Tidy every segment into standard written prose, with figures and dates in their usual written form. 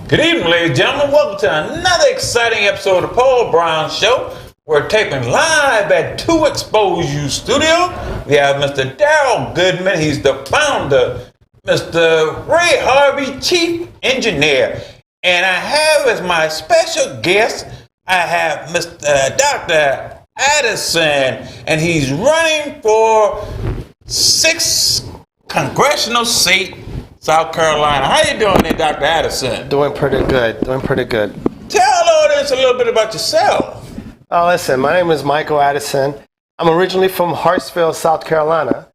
Good evening, ladies and gentlemen. Welcome to another exciting episode of the Paul Brown Show. We're taping live at 2 Expose You Studio. We have Mr. Darrell Goodman. He's the founder. Mr. Ray Harvey, chief engineer. And I have as my special guest, I have Mr. Dr. Addison. And he's running for 6th Congressional Seat, South Carolina. How you doing there, Dr. Addison? Doing pretty good. Tell the audience a little bit about yourself. Oh, listen, my name is Michael Addison. I'm originally from Hartsville, South Carolina,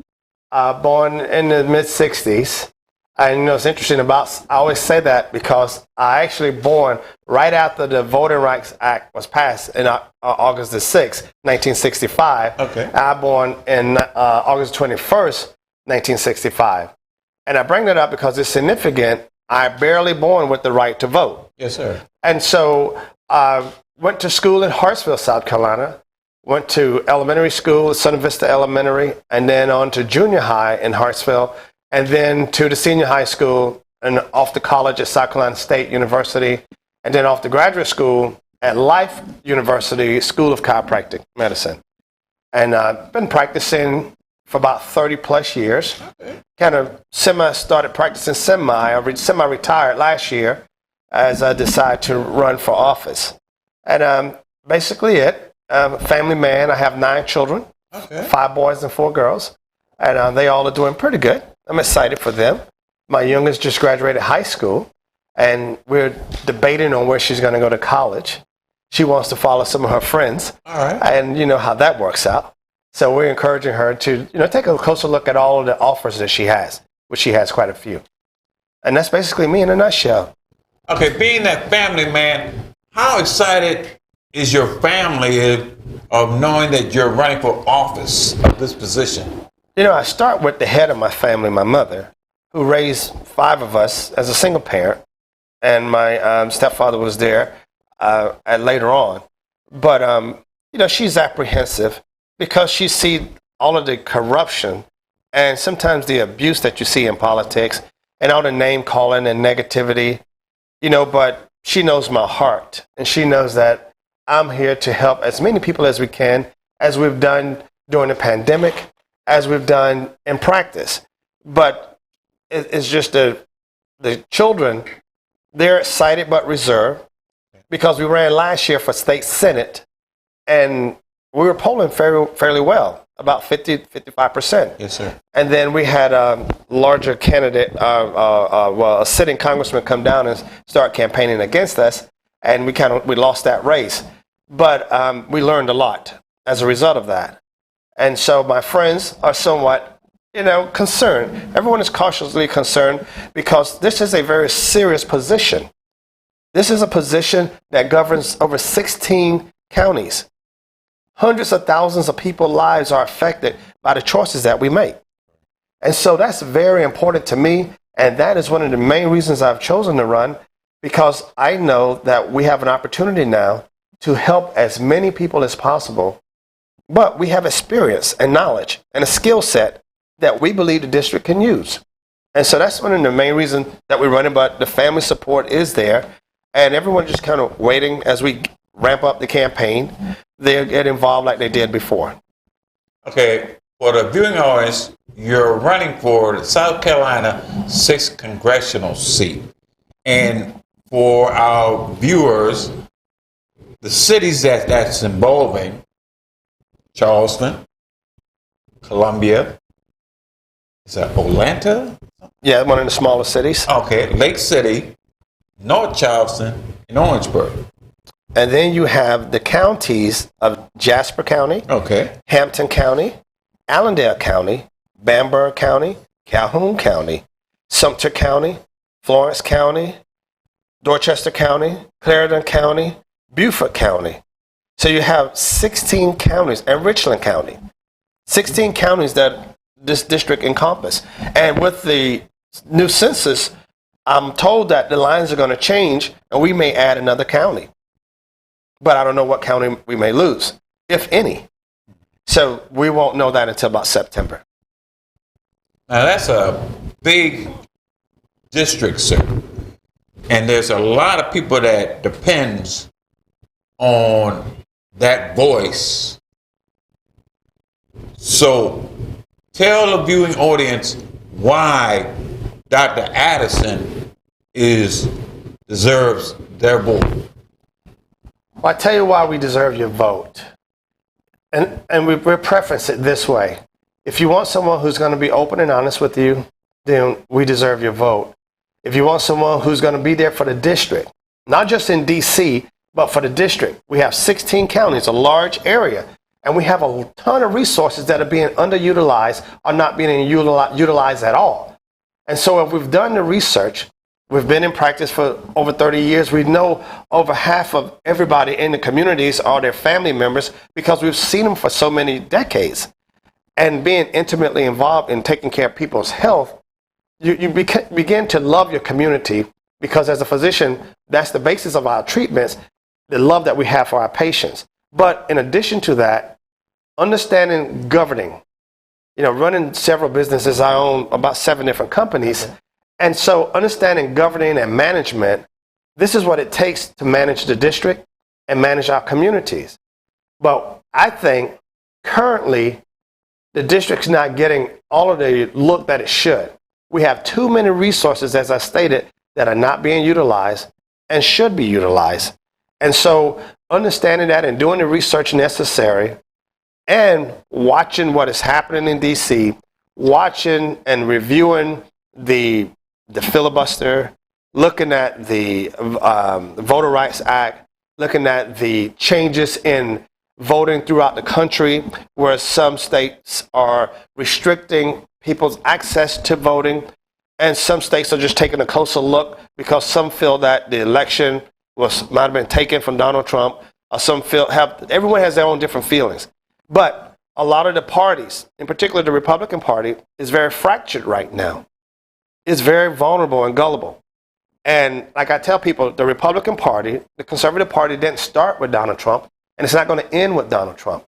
born in the mid-'60s. And it's interesting I always say that because I actually born right after the Voting Rights Act was passed in August the 6th, 1965. Okay. I born in August 21st, 1965. And I bring that up because it's significant. I barely born with the right to vote. Yes, sir. And so I went to school in Hartsville, South Carolina, went to elementary school, Sun Vista Elementary, and then on to junior high in Hartsville, and then to the senior high school and off to college at South Carolina State University, and then off to graduate school at Life University School of Chiropractic Medicine. And I've been practicing for about 30 plus years. Okay. Kind of started practicing semi-retired last year as I decided to run for office. And basically it. I'm a family man. I have 9 children, Okay. 5 boys and 4 girls. And they all are doing pretty good. I'm excited for them. My youngest just graduated high school, and we're debating on where she's going to go to college. She wants to follow some of her friends. All right. And you know how that works out. So we're encouraging her to, take a closer look at all of the offers that she has, which she has quite a few. And that's basically me in a nutshell. Okay, being that family man, how excited is your family of knowing that you're running for office of this position? I start with the head of my family, my mother, who raised 5 of us as a single parent. And my stepfather was there later on. But, she's apprehensive because she sees all of the corruption and sometimes the abuse that you see in politics and all the name calling and negativity, but she knows my heart, and she knows that I'm here to help as many people as we can, as we've done during the pandemic, as we've done in practice. But it's just the children, they're excited but reserved because we ran last year for state senate, and we were polling fairly well, about 55%. Yes, sir. And then we had a larger candidate, a sitting congressman come down and start campaigning against us, and we lost that race. But we learned a lot as a result of that. And so my friends are somewhat, concerned. Everyone is cautiously concerned because this is a very serious position. This is a position that governs over 16 counties. Hundreds of thousands of people's lives are affected by the choices that we make. And so that's very important to me. And that is one of the main reasons I've chosen to run, because I know that we have an opportunity now to help as many people as possible. But we have experience and knowledge and a skill set that we believe the district can use. And so that's one of the main reasons that we're running. But the family support is there. And everyone just kind of waiting as we ramp up the campaign. They'll get involved like they did before. Okay, for the viewing audience, you're running for the South Carolina 6th Congressional Seat. And for our viewers, the cities that's involving: Charleston, Columbia, is that Atlanta? Yeah, one of the smaller cities. Okay, Lake City, North Charleston, and Orangeburg. And then you have the counties of Jasper County, Okay. Hampton County, Allendale County, Bamberg County, Calhoun County, Sumter County, Florence County, Dorchester County, Clarendon County, Beaufort County. So you have 16 counties, and Richland County. 16 counties that this district encompasses. And with the new census, I'm told that the lines are going to change, and we may add another county. But I don't know what county we may lose, if any. So we won't know that until about September. Now that's a big district, sir. And there's a lot of people that depends on that voice. So tell the viewing audience why Dr. Addison deserves their vote. Well, I tell you why we deserve your vote. And we preference it this way. If you want someone who's going to be open and honest with you, then we deserve your vote. If you want someone who's going to be there for the district, not just in D.C., but for the district, we have 16 counties, a large area, and we have a ton of resources that are being underutilized or not being utilized at all. And so if we've done the research, we've been in practice for over 30 years, we know over half of everybody in the communities are their family members because we've seen them for so many decades. And being intimately involved in taking care of people's health, you begin to love your community because as a physician, that's the basis of our treatments, the love that we have for our patients. But in addition to that, understanding governing, running several businesses, I own about 7 different companies. And so understanding governing and management, this is what it takes to manage the district and manage our communities. But I think currently the district's not getting all of the look that it should. We have too many resources, as I stated, that are not being utilized and should be utilized. And so understanding that and doing the research necessary and watching what is happening in D.C., watching and reviewing the filibuster, looking at the Voter Rights Act, looking at the changes in voting throughout the country, where some states are restricting people's access to voting, and some states are just taking a closer look because some feel that the election might have been taken from Donald Trump, or some everyone has their own different feelings. But a lot of the parties, in particular the Republican Party, is very fractured right now. It's very vulnerable and gullible. And like I tell people, the Republican Party, the Conservative Party didn't start with Donald Trump, and it's not going to end with Donald Trump.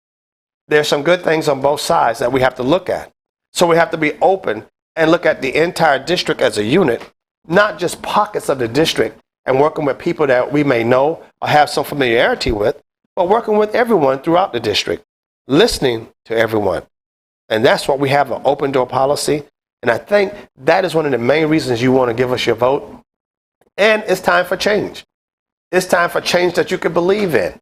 There's some good things on both sides that we have to look at. So we have to be open and look at the entire district as a unit, not just pockets of the district and working with people that we may know or have some familiarity with, but working with everyone throughout the district, listening to everyone. And that's what we have, an open door policy. And I think that is one of the main reasons you want to give us your vote. And it's time for change. It's time for change that you can believe in.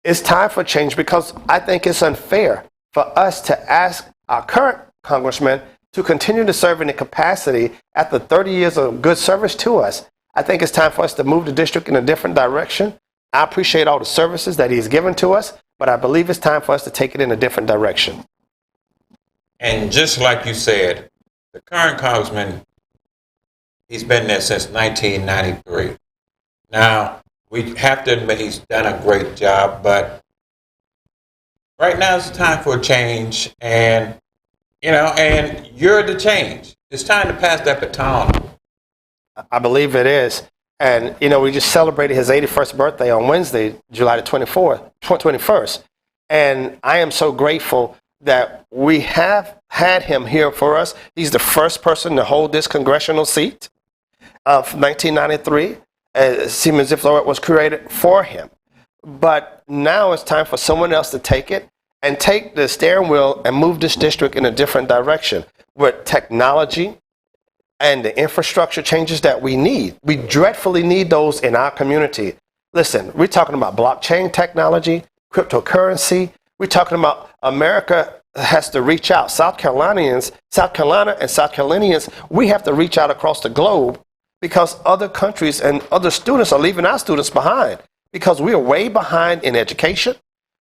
It's time for change because I think it's unfair for us to ask our current congressman to continue to serve in the capacity after 30 years of good service to us. I think it's time for us to move the district in a different direction. I appreciate all the services that he's given to us, but I believe it's time for us to take it in a different direction. And just like you said, the current congressman, he's been there since 1993. Now, we have to admit he's done a great job, but right now it's time for a change, and and you're the change. It's time to pass that baton. I believe it is. And, we just celebrated his 81st birthday on Wednesday, July the 21st. And I am so grateful that we have had him here for us. He's the first person to hold this congressional seat from 1993. It seems as if it was created for him. But now it's time for someone else to take it and take the steering wheel and move this district in a different direction with technology and the infrastructure changes that we need. We dreadfully need those in our community. Listen, we're talking about blockchain technology, cryptocurrency. We're talking about America has to reach out. South Carolina and South Carolinians, we have to reach out across the globe because other countries and other students are leaving our students behind because we are way behind in education.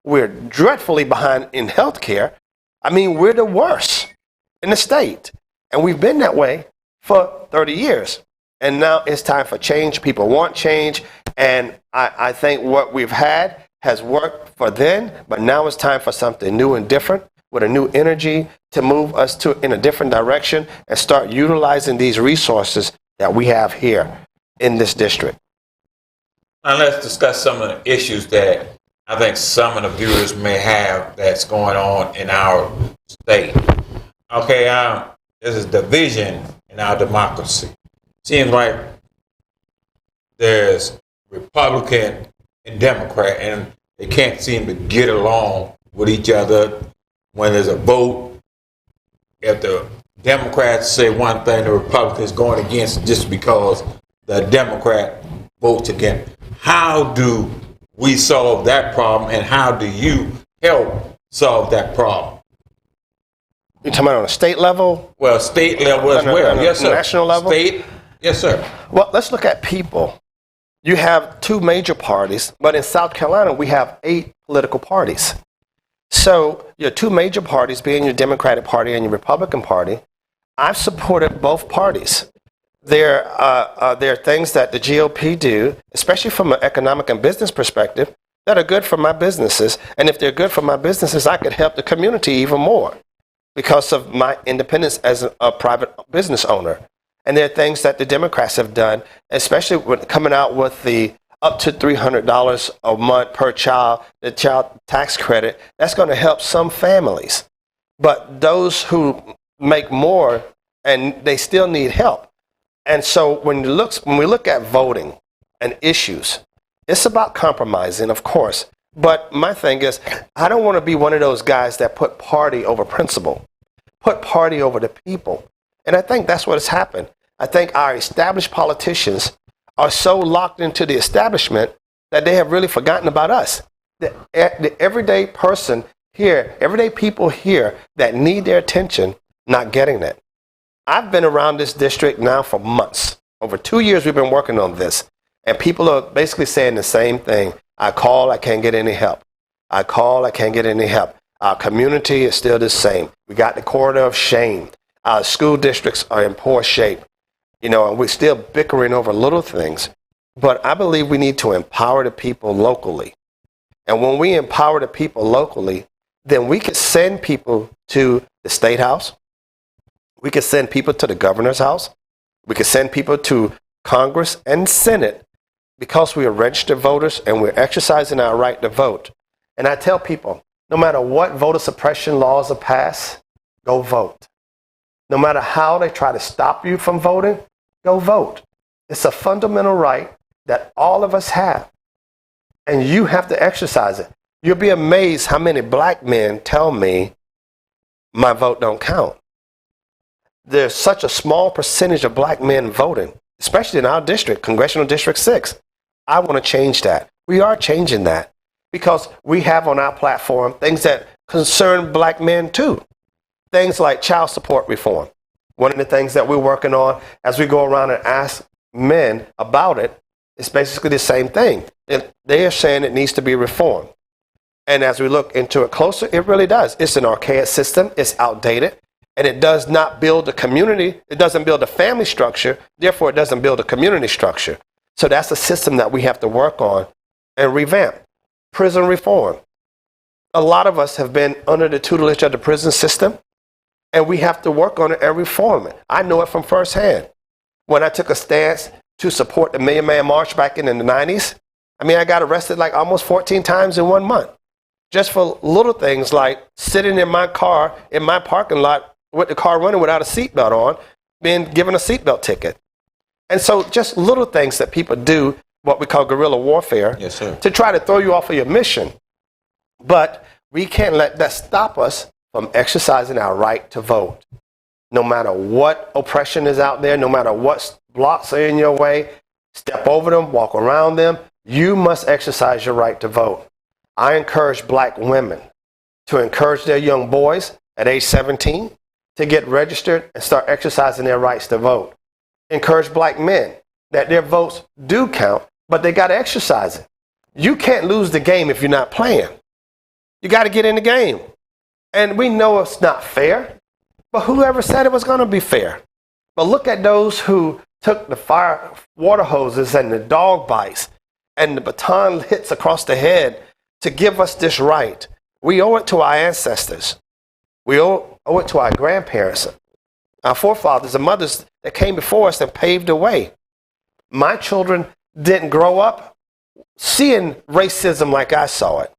We're dreadfully behind in healthcare. I mean, we're the worst in the state. And we've been that way for 30 years. And now it's time for change. People want change. And I think what we've had has worked for then, but now it's time for something new and different with a new energy to move us in a different direction and start utilizing these resources that we have here in this district. Now let's discuss some of the issues that I think some of the viewers may have that's going on in our state. Okay, this is division in our democracy. Seems like there's Republican and Democrat, and they can't seem to get along with each other when there's a vote. If the Democrats say one thing, the Republicans going against just because the Democrat votes against. How do we solve that problem, and how do you help solve that problem? You talking about on a state level? Well, state level as well. Yes, sir. National level? State. Yes, sir. Well, let's look at people. You have two major parties, but in South Carolina, we have 8 political parties. So your two major parties being your Democratic Party and your Republican Party, I've supported both parties. There are things that the GOP do, especially from an economic and business perspective, that are good for my businesses. And if they're good for my businesses, I could help the community even more because of my independence as a private business owner. And there are things that the Democrats have done, especially when coming out with the up to $300 a month per child, the child tax credit. That's going to help some families. But those who make more, and they still need help. And so when we look at voting and issues, it's about compromising, of course. But my thing is, I don't want to be one of those guys that put party over principle, put party over the people. And I think that's what has happened. I think our established politicians are so locked into the establishment that they have really forgotten about us. The everyday person here, everyday people here that need their attention, not getting it. I've been around this district now for months. Over 2 years we've been working on this. And people are basically saying the same thing. I call, I can't get any help. I call, I can't get any help. Our community is still the same. We got the corridor of shame. Our school districts are in poor shape. And we're still bickering over little things. But I believe we need to empower the people locally. And when we empower the people locally, then we could send people to the state house. We could send people to the governor's house. We could send people to Congress and Senate because we are registered voters and we're exercising our right to vote. And I tell people, no matter what voter suppression laws are passed, go vote. No matter how they try to stop you from voting, go vote. It's a fundamental right that all of us have. And you have to exercise it. You'll be amazed how many black men tell me my vote don't count. There's such a small percentage of black men voting, especially in our district, Congressional District 6. I want to change that. We are changing that because we have on our platform things that concern black men too. Things like child support reform. One of the things that we're working on as we go around and ask men about it is basically the same thing. They are saying it needs to be reformed. And as we look into it closer, it really does. It's an archaic system. It's outdated. And it does not build a community. It doesn't build a family structure. Therefore, it doesn't build a community structure. So that's a system that we have to work on and revamp. Prison reform. A lot of us have been under the tutelage of the prison system, and we have to work on it and reform it. I know it from firsthand. When I took a stance to support the Million Man March back in the 90s, I got arrested like almost 14 times in 1 month. Just for little things like sitting in my car, in my parking lot, with the car running without a seatbelt on, being given a seatbelt ticket. And so just little things that people do, what we call guerrilla warfare, yes, sir, to try to throw you off of your mission. But we can't let that stop us from exercising our right to vote. No matter what oppression is out there, no matter what blocks are in your way, step over them, walk around them, you must exercise your right to vote. I encourage black women to encourage their young boys at age 17 to get registered and start exercising their rights to vote. Encourage black men that their votes do count, but they got to exercise it. You can't lose the game if you're not playing. You got to get in the game. And we know it's not fair, but whoever said it was going to be fair? But look at those who took the fire water hoses and the dog bites and the baton hits across the head to give us this right. We owe it to our ancestors. We owe it to our grandparents, our forefathers and mothers that came before us and paved the way. My children didn't grow up seeing racism like I saw it.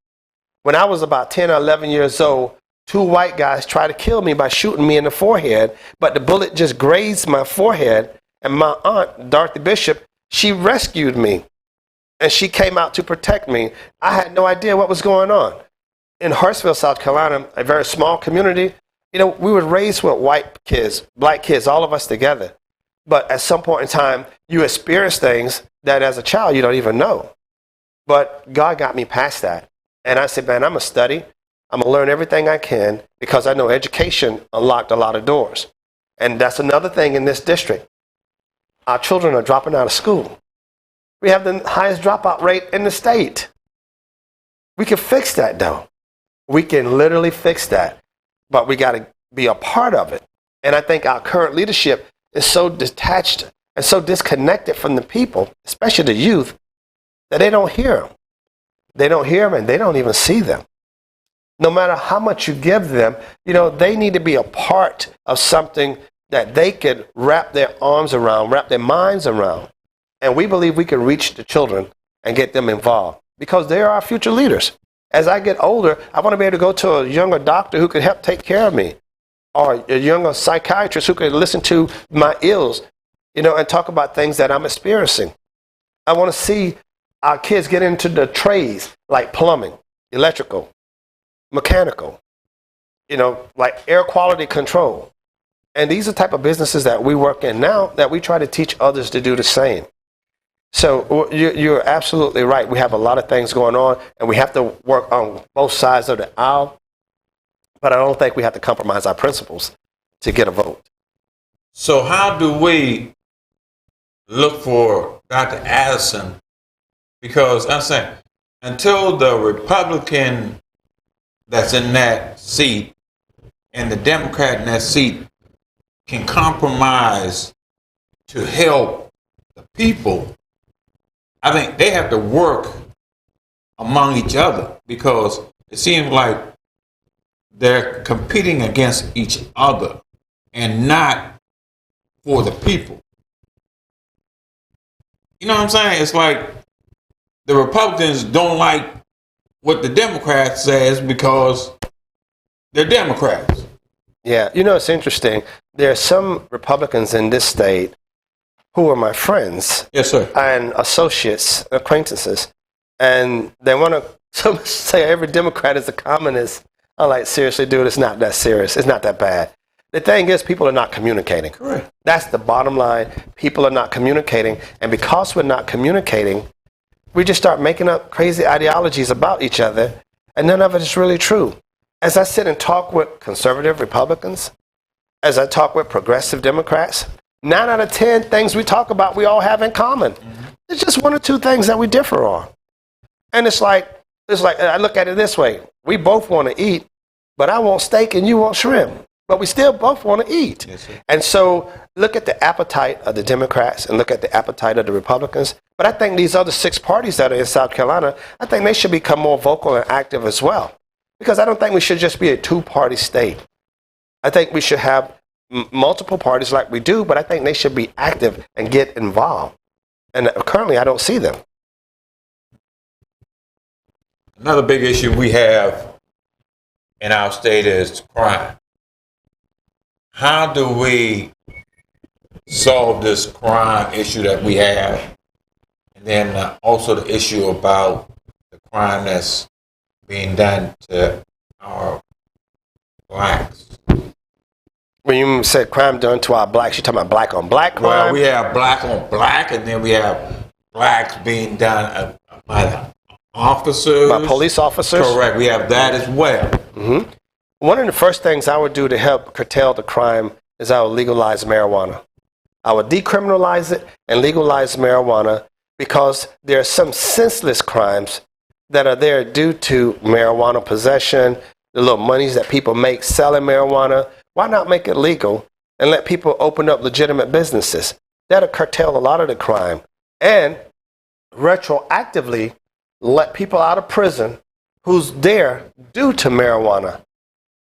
When I was about 10 or 11 years old, 2 white guys tried to kill me by shooting me in the forehead, but the bullet just grazed my forehead. And my aunt, Dorothy Bishop, She rescued me, and she came out to protect me. I had no idea what was going on. In Hartsville, South Carolina, a very small community, we were raised with white kids, black kids, all of us together. But at some point in time, you experience things that as a child you don't even know. But God got me past that. And I said, man, I'm going to study. I'm going to learn everything I can because I know education unlocked a lot of doors. And that's another thing in this district. Our children are dropping out of school. We have the highest dropout rate in the state. We can fix that, though. We can literally fix that. But we got to be a part of it. And I think our current leadership is so detached and so disconnected from the people, especially the youth, that they don't hear them. They don't hear them and they don't even see them. No matter how much you give them, they need to be a part of something that they could wrap their arms around, wrap their minds around. And we believe we can reach the children and get them involved because they are our future leaders. As I get older, I want to be able to go to a younger doctor who could help take care of me, or a younger psychiatrist who could listen to my ills, and talk about things that I'm experiencing. I want to see our kids get into the trades like plumbing, electrical, mechanical, like air quality control. And these are the type of businesses that we work in now that we try to teach others to do the same. So you're absolutely right. We have a lot of things going on, and we have to work on both sides of the aisle. But I don't think we have to compromise our principles to get a vote. So how do we look for Dr. Addison? Because I'm saying, until the Republican that's in that seat and the Democrat in that seat can compromise to help the people, I think they have to work among each other because it seems like they're competing against each other and not for the people. You know what I'm saying? It's like the Republicans don't like what the Democrats says because they're Democrats. Yeah, it's interesting. There are some Republicans in this state who are my friends. Yes, sir. And associates, acquaintances. And they want to say every Democrat is a communist. I'm like, seriously, dude, it's not that serious. It's not that bad. The thing is, people are not communicating. Correct. That's the bottom line. People are not communicating. And because we're not communicating, we just start making up crazy ideologies about each other. And none of it is really true. As I sit and talk with conservative Republicans, as I talk with progressive Democrats, 9 out of 10 things we talk about, we all have in common. Mm-hmm. It's just 1 or 2 things that we differ on. And it's like I look at it this way. We both want to eat, but I want steak and you want shrimp. But we still both want to eat. Yes, sir. And so look at the appetite of the Democrats and look at the appetite of the Republicans. But I think these other 6 parties that are in South Carolina, I think they should become more vocal and active as well. Because I don't think we should just be a 2-party state. I think we should have multiple parties like we do, but I think they should be active and get involved. And currently, I don't see them. Another big issue we have in our state is crime. How do we solve this crime issue that we have? And then also the issue about the crime that's being done to our blacks. When you said crime done to our blacks, you're talking about black on black crime? Well, we have black on black, and then we have blacks being done by the officers. By police officers? Correct. We have that as well. Mm-hmm. One of the first things I would do to help curtail the crime is I would legalize marijuana. I would decriminalize it and legalize marijuana because there are some senseless crimes that are there due to marijuana possession, the little monies that people make selling marijuana. Why not make it legal and let people open up legitimate businesses? That'll curtail a lot of the crime and retroactively let people out of prison who's there due to marijuana.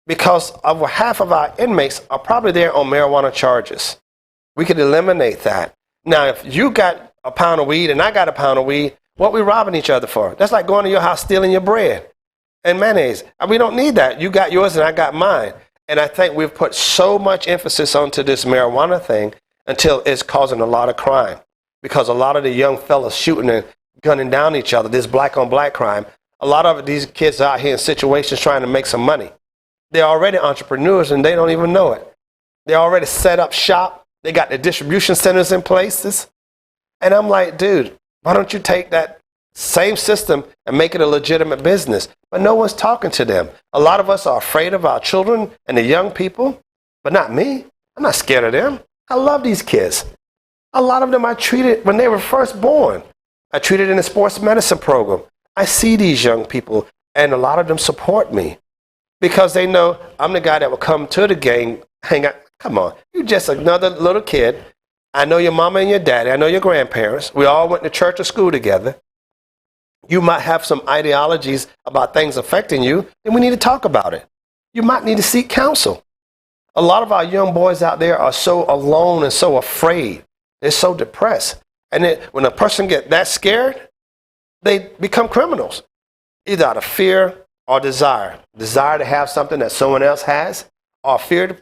Because over half of our inmates are probably there on marijuana charges. We could eliminate that. Now, if you got a pound of weed and I got a pound of weed, what we robbing each other for? That's like going to your house stealing your bread and mayonnaise. We don't need that. You got yours and I got mine. And I think we've put so much emphasis onto this marijuana thing until it's causing a lot of crime. because a lot of the young fellas shooting and gunning down each other, this black on black crime, a lot of these kids are out here in situations trying to make some money. They're already entrepreneurs and they don't even know it. They already set up shop. They got the distribution centers in places. And I'm like, dude, why don't you take that same system and make it a legitimate business? But no one's talking to them. A lot of us are afraid of our children and the young people, but not me. I'm not scared of them. I love these kids. A lot of them I treated when they were first born. I treated in a sports medicine program. I see these young people, and a lot of them support me because they know I'm the guy that will come to the game, hang out. Come on, you're just another little kid. I know your mama and your daddy. I know your grandparents. We all went to church or school together. You might have some ideologies about things affecting you, and we need to talk about it. You might need to seek counsel. A lot of our young boys out there are so alone and so afraid. They're so depressed. And when a person gets that scared, they become criminals, either out of fear or desire. Desire to have something that someone else has, or fear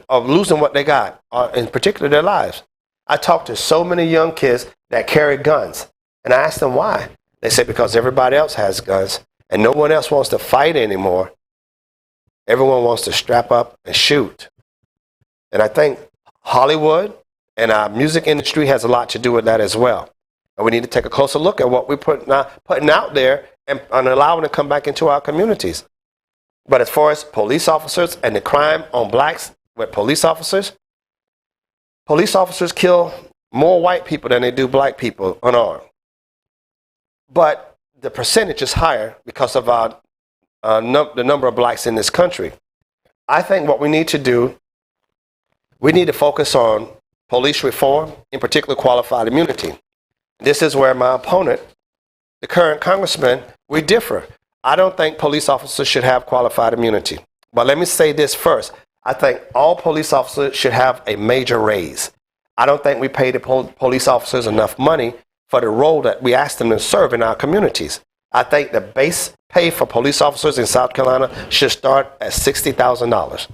of losing what they got, or in particular their lives. I talk to so many young kids that carry guns, and I ask them why. They say because everybody else has guns, and no one else wants to fight anymore. Everyone wants to strap up and shoot. And I think Hollywood and our music industry has a lot to do with that as well. And we need to take a closer look at what we're putting out there and allowing it to come back into our communities. But as far as police officers and the crime on blacks with police officers kill more white people than they do black people unarmed. But the percentage is higher because of the number of blacks in this country. I think what we need to do, we need to focus on police reform, in particular qualified immunity. This is where my opponent, the current congressman, we differ. I don't think police officers should have qualified immunity. But let me say this first. I think all police officers should have a major raise. I don't think we pay the police officers enough money for the role that we ask them to serve in our communities. I think the base pay for police officers in South Carolina should start at $60,000.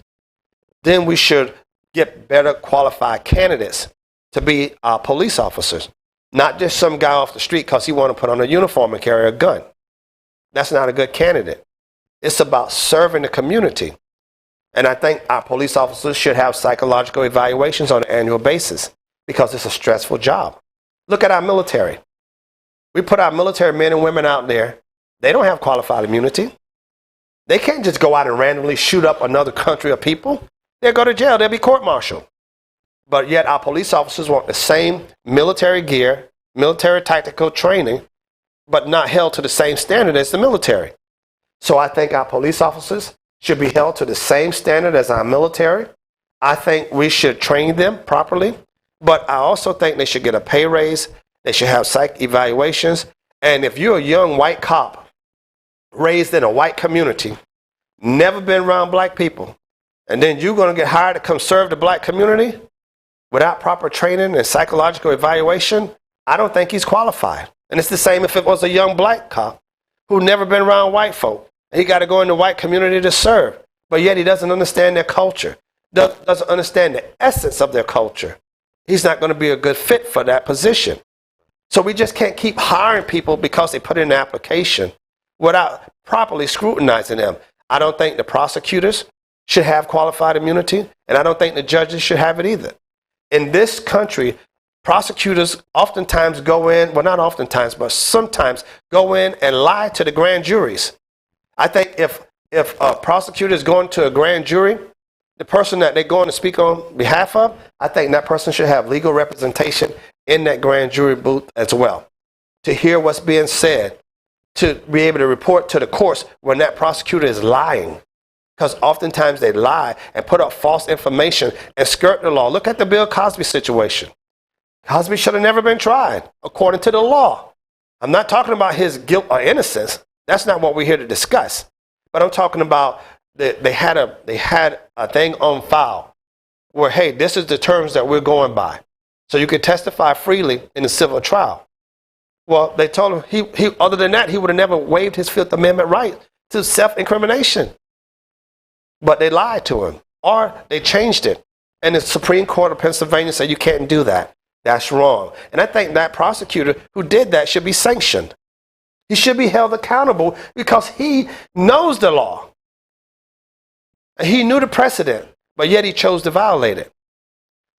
Then we should get better qualified candidates to be our police officers, not just some guy off the street because he want to put on a uniform and carry a gun. That's not a good candidate. It's about serving the community. And I think our police officers should have psychological evaluations on an annual basis because it's a stressful job. Look at our military. We put our military men and women out there. They don't have qualified immunity. They can't just go out and randomly shoot up another country of people. They'll go to jail. They'll be court-martialed. But yet our police officers want the same military gear, military tactical training, but not held to the same standard as the military. So I think our police officers should be held to the same standard as our military. I think we should train them properly, but I also think they should get a pay raise. They should have psych evaluations. And if you're a young white cop raised in a white community, never been around black people, and then you're going to get hired to come serve the black community without proper training and psychological evaluation, I don't think he's qualified. And it's the same if it was a young black cop who never been around white folk. He got to go in the white community to serve, but yet he doesn't understand their culture, doesn't understand the essence of their culture. He's not going to be a good fit for that position. So we just can't keep hiring people because they put in an application without properly scrutinizing them. I don't think the prosecutors should have qualified immunity, and I don't think the judges should have it either. In this country, prosecutors oftentimes go in, well, not oftentimes, but sometimes go in and lie to the grand juries. I think if a prosecutor is going to a grand jury, the person that they're going to speak on behalf of, I think that person should have legal representation in that grand jury booth as well, to hear what's being said, to be able to report to the courts when that prosecutor is lying. Because oftentimes they lie and put up false information and skirt the law. Look at the Bill Cosby situation. Cosby should have never been tried according to the law. I'm not talking about his guilt or innocence. That's not what we're here to discuss. But I'm talking about they had a thing on file where, hey, this is the terms that we're going by. So you can testify freely in a civil trial. Well, they told him he other than that, he would have never waived his Fifth Amendment right to self-incrimination. But they lied to him, or they changed it. And the Supreme Court of Pennsylvania said you can't do that. That's wrong. And I think that prosecutor who did that should be sanctioned. He should be held accountable because he knows the law. He knew the precedent, but yet he chose to violate it.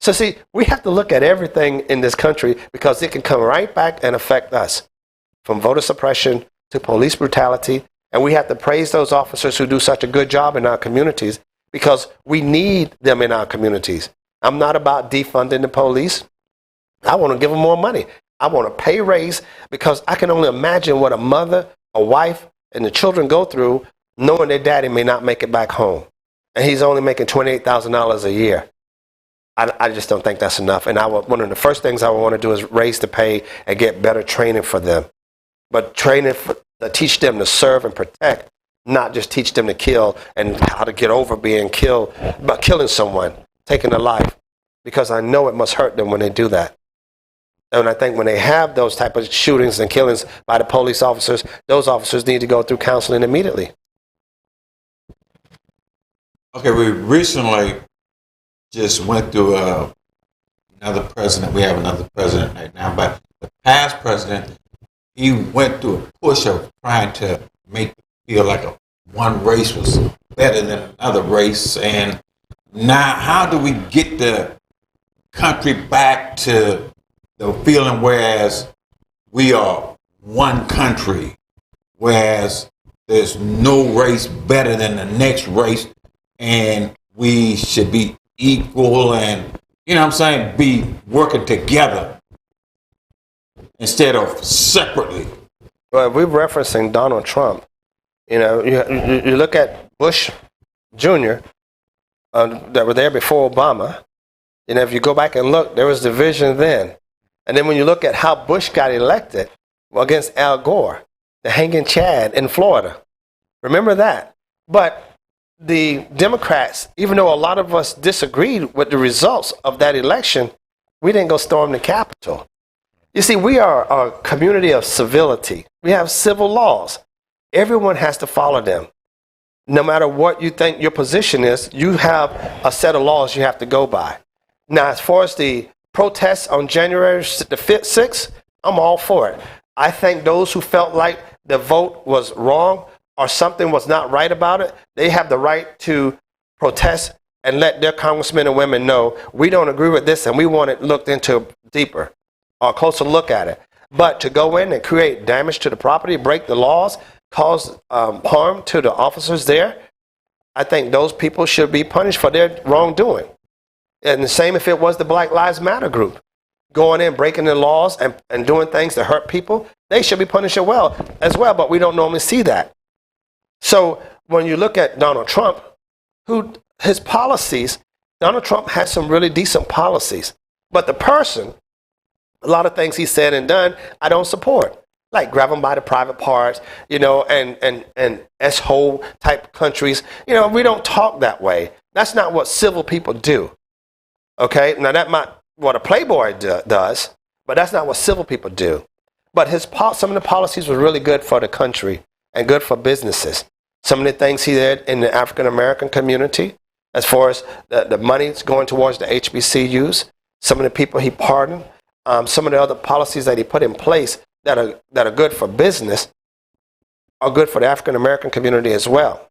So see, we have to look at everything in this country because it can come right back and affect us, from voter suppression to police brutality. And we have to praise those officers who do such a good job in our communities because we need them in our communities. I'm not about defunding the police. I want to give them more money. I want a pay raise because I can only imagine what a mother, a wife, and the children go through knowing their daddy may not make it back home. And he's only making $28,000 a year. I just don't think that's enough. And one of the first things I would want to do is raise the pay and get better training for them. But training to teach them to serve and protect, not just teach them to kill and how to get over being killed, but killing someone, taking a life. Because I know it must hurt them when they do that. And I think when they have those type of shootings and killings by the police officers, those officers need to go through counseling immediately. Okay, we recently just went through another president. We have another president right now, but the past president, he went through a push of trying to make it feel like one race was better than another race. And now, how do we get the country back to the feeling whereas we are one country, whereas there's no race better than the next race, and we should be equal and, you know what I'm saying, be working together instead of separately? Well, we're referencing Donald Trump. You know, you look at Bush Jr., that were there before Obama. And if you go back and look, there was division then. And then when you look at how Bush got elected against Al Gore, the hanging Chad in Florida. Remember that. But the Democrats, even though a lot of us disagreed with the results of that election, we didn't go storm the Capitol. You see, we are a community of civility. We have civil laws. Everyone has to follow them. No matter what you think your position is, you have a set of laws you have to go by. Now, as far as the protests on January the 5th, 6th, I'm all for it. I think those who felt like the vote was wrong or something was not right about it, they have the right to protest and let their congressmen and women know we don't agree with this and we want it looked into deeper or a closer look at it. But to go in and create damage to the property, break the laws, cause harm to the officers there, I think those people should be punished for their wrongdoing. And the same if it was the Black Lives Matter group. Going in, breaking the laws and doing things to hurt people, they should be punished as well, but we don't normally see that. So when you look at Donald Trump, his policies, Donald Trump has some really decent policies. But the person, a lot of things he said and done, I don't support. Like grabbing by the private parts, you know, and S-hole type countries. You know, we don't talk that way. That's not what civil people do. Okay, now that might what a playboy does, but that's not what civil people do. But some of the policies were really good for the country and good for businesses. Some of the things he did in the African American community, as far as the money's going towards the HBCUs, some of the people he pardoned, some of the other policies that he put in place that are good for business are good for the African American community as well.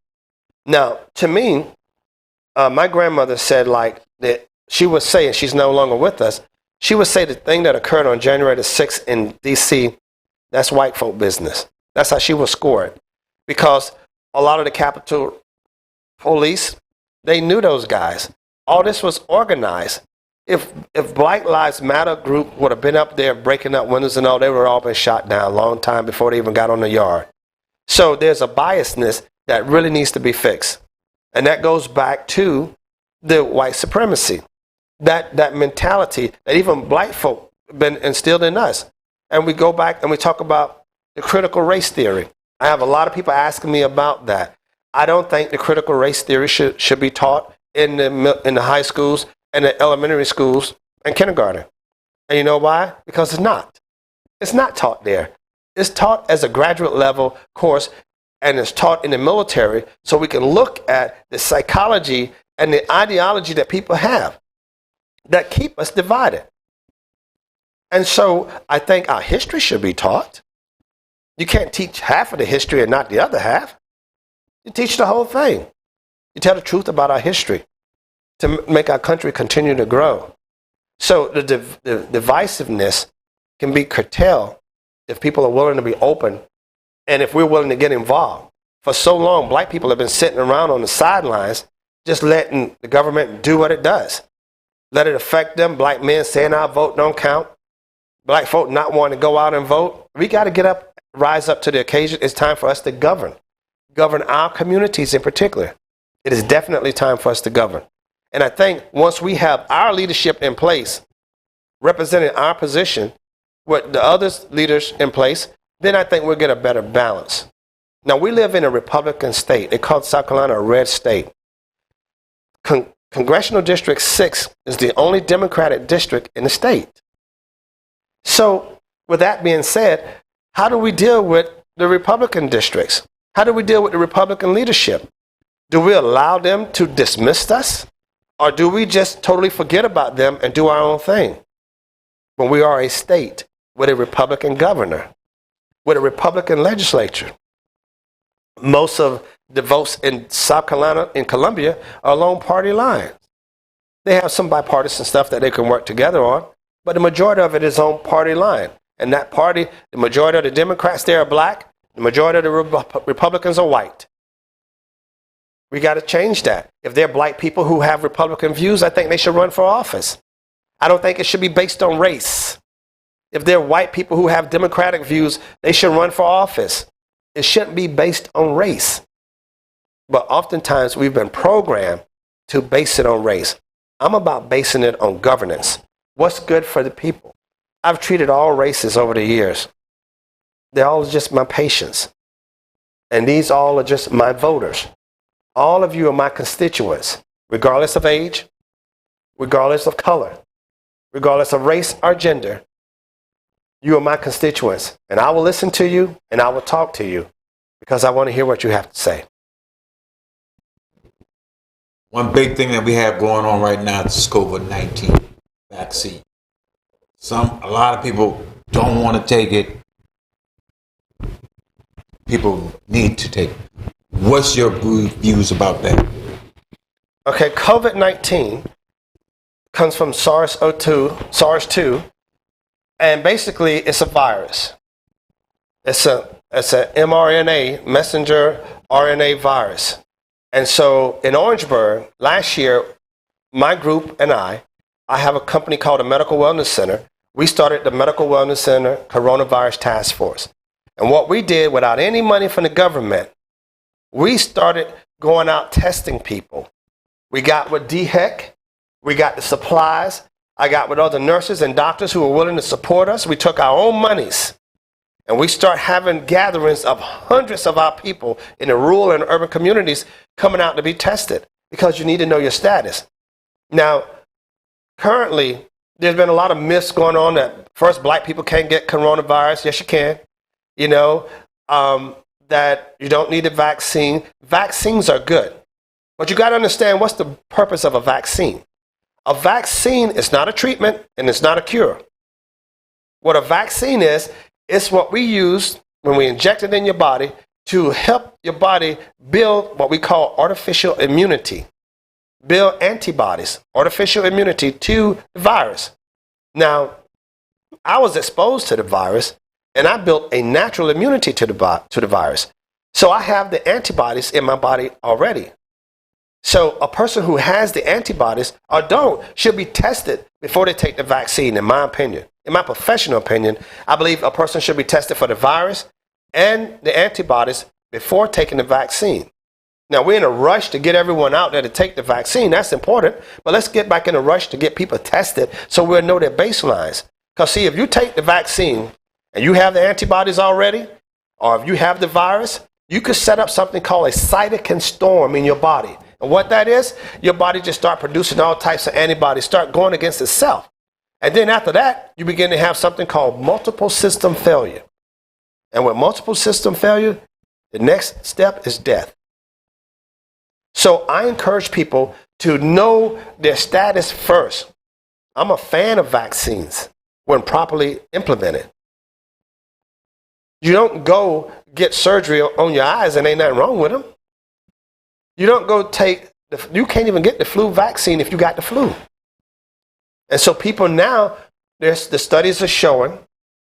Now, to me, my grandmother said like that. She would say, and she's no longer with us, she would say the thing that occurred on January the 6th in D.C., that's white folk business. That's how she would score it. Because a lot of the Capitol Police, they knew those guys. All this was organized. If Black Lives Matter group would have been up there breaking up windows and all, they would have all been shot down a long time before they even got on the yard. So there's a biasness that really needs to be fixed. And that goes back to the white supremacy. That mentality that even black folk been instilled in us. And we go back and we talk about the critical race theory. I have a lot of people asking me about that. I don't think the critical race theory should be taught in the high schools and the elementary schools and kindergarten. And you know why? Because it's not. It's not taught there. It's taught as a graduate level course, and it's taught in the military so we can look at the psychology and the ideology that people have that keep us divided. And so I think our history should be taught. You can't teach half of the history and not the other half. You teach the whole thing. You tell the truth about our history to make our country continue to grow. So the divisiveness can be curtailed if people are willing to be open and if we're willing to get involved. For so long, black people have been sitting around on the sidelines just letting the government do what it does. Let it affect them. Black men saying our vote don't count. Black folk not wanting to go out and vote. We got to get up, rise up to the occasion. It's time for us to govern our communities in particular. It is definitely time for us to govern. And I think once we have our leadership in place, representing our position with the other leaders in place, then I think we'll get a better balance. Now, we live in a Republican state. They call South Carolina a red state. Congressional District 6 is the only Democratic district in the state. So, with that being said, how do we deal with the Republican districts? How do we deal with the Republican leadership? Do we allow them to dismiss us? Or do we just totally forget about them and do our own thing? When we are a state with a Republican governor, with a Republican legislature. Most of the votes in South Carolina and Columbia are along party lines. They have some bipartisan stuff that they can work together on, but the majority of it is on party line. And that party, the majority of the Democrats there are black, the majority of the Republicans are white. We got to change that. If they're black people who have Republican views, I think they should run for office. I don't think it should be based on race. If they're white people who have Democratic views, they should run for office. It shouldn't be based on race. But oftentimes we've been programmed to base it on race. I'm about basing it on governance. What's good for the people? I've treated all races over the years. They're all just my patients. And these all are just my voters. All of you are my constituents, regardless of age, regardless of color, regardless of race or gender. You are my constituents, and I will listen to you and I will talk to you because I want to hear what you have to say. One big thing that we have going on right now is this COVID-19 vaccine. A lot of people don't want to take it. People need to take it. What's your views about that? Okay, COVID-19 comes from SARS-2, and basically it's a virus. It's a mRNA, messenger RNA virus. And so in Orangeburg, last year, my group and I have a company called the Medical Wellness Center. We started the Medical Wellness Center Coronavirus Task Force. And what we did without any money from the government, we started going out testing people. We got with DHEC, we got the supplies, I got with other nurses and doctors who were willing to support us. We took our own monies and we start having gatherings of hundreds of our people in the rural and urban communities coming out to be tested because you need to know your status. Now, currently, there's been a lot of myths going on that first, black people can't get coronavirus. Yes, you can. You know, that you don't need a vaccine. Vaccines are good. But you got to understand what's the purpose of a vaccine. A vaccine is not a treatment and it's not a cure. What a vaccine is, it's what we use when we inject it in your body to help your body build what we call artificial immunity. Build antibodies, artificial immunity to the virus. Now, I was exposed to the virus and I built a natural immunity to the virus. So I have the antibodies in my body already. So a person who has the antibodies or don't should be tested before they take the vaccine, in my opinion. In my professional opinion, I believe a person should be tested for the virus and the antibodies before taking the vaccine. Now, we're in a rush to get everyone out there to take the vaccine. That's important. But let's get back in a rush to get people tested so we'll know their baselines. Because, see, if you take the vaccine and you have the antibodies already, or if you have the virus, you could set up something called a cytokine storm in your body. And what that is, your body just start producing all types of antibodies, start going against itself. And then after that, you begin to have something called multiple system failure. And with multiple system failure, the next step is death. So I encourage people to know their status first. I'm a fan of vaccines. when properly implemented. You don't go get surgery on your eyes and ain't nothing wrong with them. You don't go you can't even get the flu vaccine if you got the flu. And so people now, the studies are showing,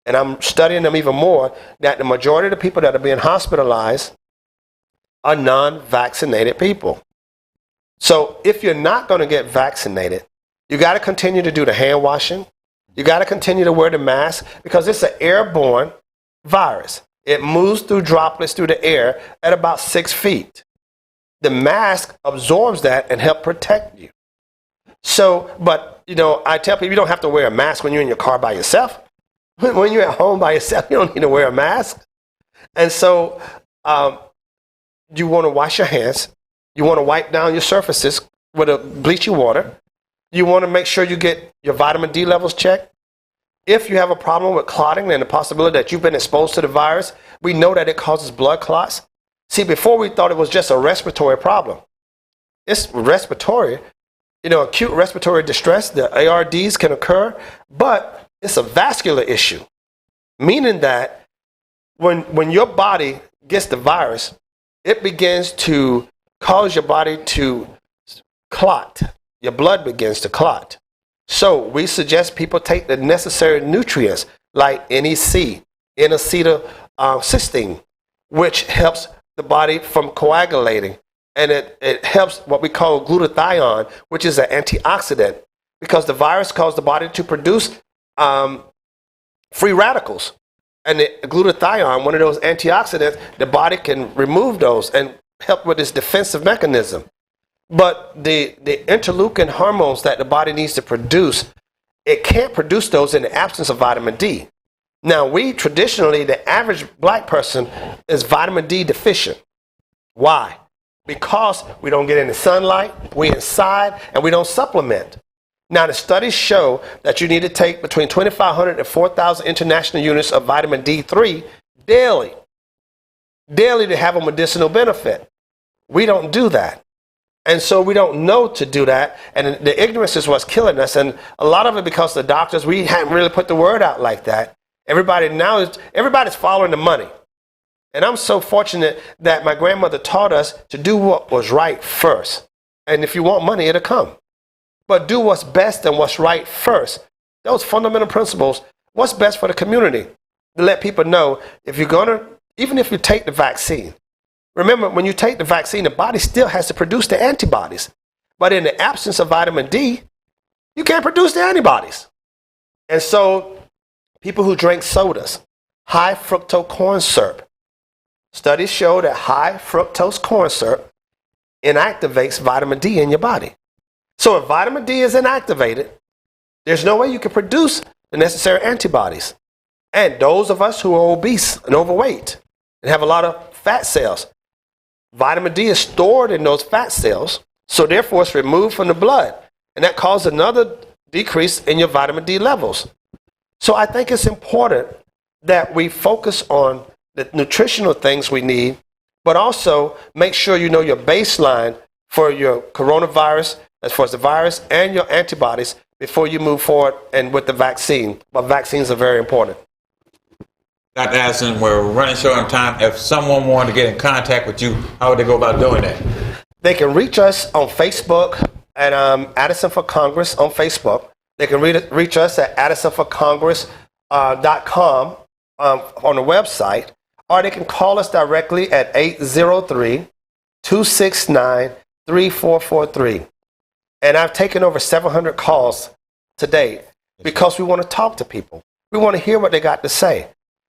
and I'm studying them even more, that the majority of the people that are being hospitalized are non-vaccinated people. So if you're not going to get vaccinated, you got to continue to do the hand washing. You got to continue to wear the mask because it's an airborne virus. It moves through droplets through the air at about 6 feet. The mask absorbs that and help protect you. So, but, I tell people you don't have to wear a mask when you're in your car by yourself. When you're at home by yourself, you don't need to wear a mask. And so you want to wash your hands. You want to wipe down your surfaces with a bleaching water. You want to make sure you get your vitamin D levels checked. If you have a problem with clotting and the possibility that you've been exposed to the virus, we know that it causes blood clots. See, before we thought it was just a respiratory problem. It's respiratory. Acute respiratory distress, the ARDs can occur, but it's a vascular issue, meaning that when your body gets the virus, it begins to cause your body to clot. Your blood begins to clot. So we suggest people take the necessary nutrients like NEC, N-acetylcysteine, which helps the body from coagulating. And it helps what we call glutathione, which is an antioxidant, because the virus causes the body to produce free radicals. And the glutathione, one of those antioxidants, the body can remove those and help with its defensive mechanism. But the interleukin hormones that the body needs to produce, it can't produce those in the absence of vitamin D. Now, traditionally, the average black person is vitamin D deficient. Why? Because we don't get any sunlight, we're inside, and we don't supplement. Now, the studies show that you need to take between 2,500 and 4,000 international units of vitamin D3 daily to have a medicinal benefit. We don't do that. And so we don't know to do that. And the ignorance is what's killing us. And a lot of it because the doctors, we haven't really put the word out like that. Everybody's following the money. And I'm so fortunate that my grandmother taught us to do what was right first. And if you want money, it'll come. But do what's best and what's right first. Those fundamental principles, what's best for the community. To let people know, even if you take the vaccine, remember, when you take the vaccine, the body still has to produce the antibodies. But in the absence of vitamin D, you can't produce the antibodies. And so people who drink sodas, high fructose corn syrup, studies show that high fructose corn syrup inactivates vitamin D in your body. So if vitamin D is inactivated, there's no way you can produce the necessary antibodies. And those of us who are obese and overweight and have a lot of fat cells, vitamin D is stored in those fat cells, so therefore it's removed from the blood. And that causes another decrease in your vitamin D levels. So I think it's important that we focus on the nutritional things we need, but also make sure you know your baseline for your coronavirus, as far as the virus, and your antibodies before you move forward and with the vaccine. But vaccines are very important. Dr. Addison, we're running short on time. If someone wanted to get in contact with you, how would they go about doing that? They can reach us on Facebook at Addison for Congress on Facebook. They can reach us at addisonforcongress.com on the website, or they can call us directly at 803-269-3443. And I've taken over 700 calls to date because we want to talk to people. We want to hear what they got to say.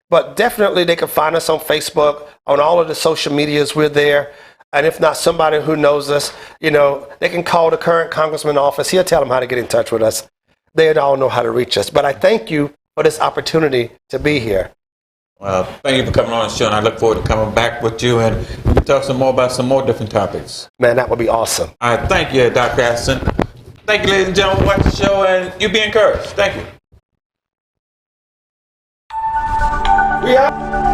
But definitely they can find us on Facebook, on all of the social medias, we're there. And if not, somebody who knows us, they can call the current congressman's office. He'll tell them how to get in touch with us. They all know how to reach us. But I thank you for this opportunity to be here. Well, thank you for coming on the show, and I look forward to coming back with you, and we can talk some more about some more different topics. Man, that would be awesome. All right, thank you, Dr. Addison. Thank you, ladies and gentlemen, for watching the show, and you be encouraged. Thank you. We are.